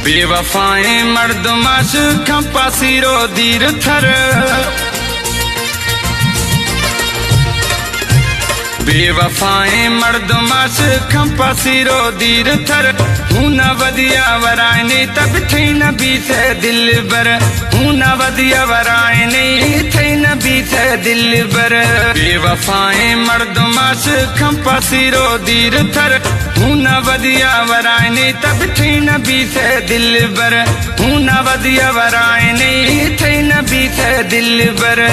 बेवफाएं मर्दमाश खंपासीरो दीर थर बेवफाएं मर्दमाश खंपासीरो दीर थर हूं न वदिया वरायनी तब थी न बीते दिल बर हूं न वदिया वरायनी थी न बीते दिल बर बेवफाएं मर्दमाश खंपासीरो दीर थर हूं न वदिया वरायनी तब थी न बीते दिल बर हूं न वदिया वरायनी थी न बीते दिल बर।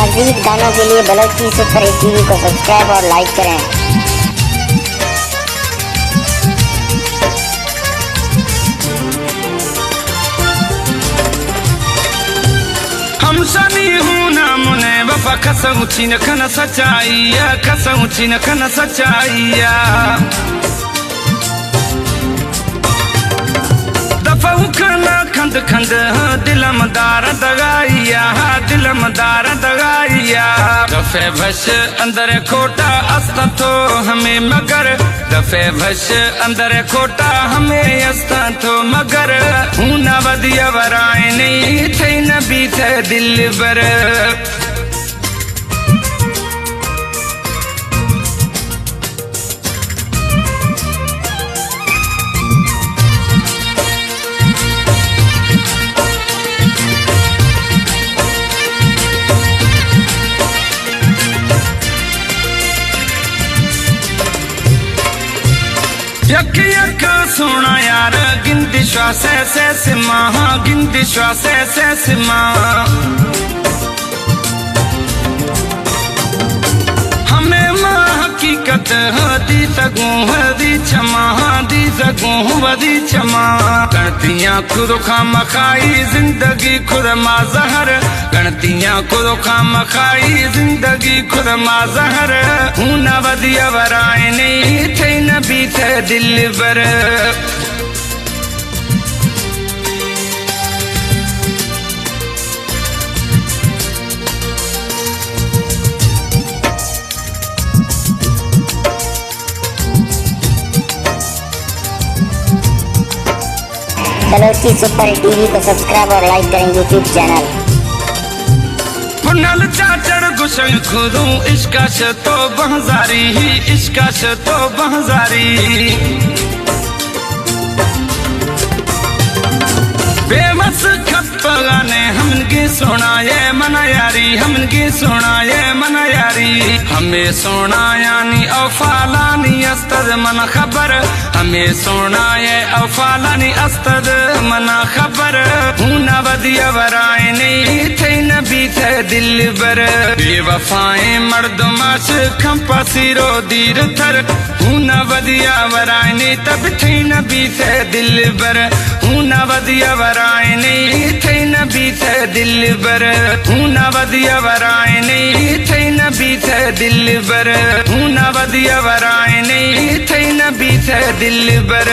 मज़ीद गानों के लिए बलोची सुपर हिट टीवी को सब्सक्राइब और लाइक करें। हम सनी हूं ना मुने वफा कसम छीन खन सच्चाइया कसम छीन खन सच्चाइया दफाऊ खाना खंद खंद दिलम दार दगाइया दिलम दार दगाइया दफे भश अंदर खोटा अस्ता तो हमें मगर दफे भश अंदर खोटा हमें अस्ता तो मगर हूं न वदिया वरायनी थी न बीते दिल बर। यक यक सोना यार गिनती श्वास से सिमा गिनती श्वास से सिमा हमें माँ हकीकत दी सकूं दी क्षमा दी सकूं वदी क्षमा गणतियाँ खुद खाम खाई जिंदगी खुद मा जहर गणतियाँ खुद खाम खाई जिंदगी खुद मा जहर हूं न वदिया वरायनी थी न बीते दिल बर। बलोची सुपर हिट टीवी को सब्सक्राइब और लाइक करें यूट्यूब चैनल। पुनल चाचड़ गुशन खुदू इश्काश तो बहजारी ही इश्काश तो बहजारी बेबस खत गाने हमनकी सुनाए मना यारी हमनकी सुनाए मना यारी हमें सुनायानी औफालानी अस्तद मन खबर हमें सुनाए औफालानी अस्तद मना खबर हूं न वदिया वरायनी थी न बीते दिल बर बेवफाएं मर्दमाश खंपासीरो दीर थर हूं न वदिया वरायनी तब थी न बीते दिल बर हूं न वदिया वरायनी थी न बीते दिल बर हूं न वदिया वरायनी थी न बीते दिल बर हूं न वदिया वरायनी थी न बीते दिल बर।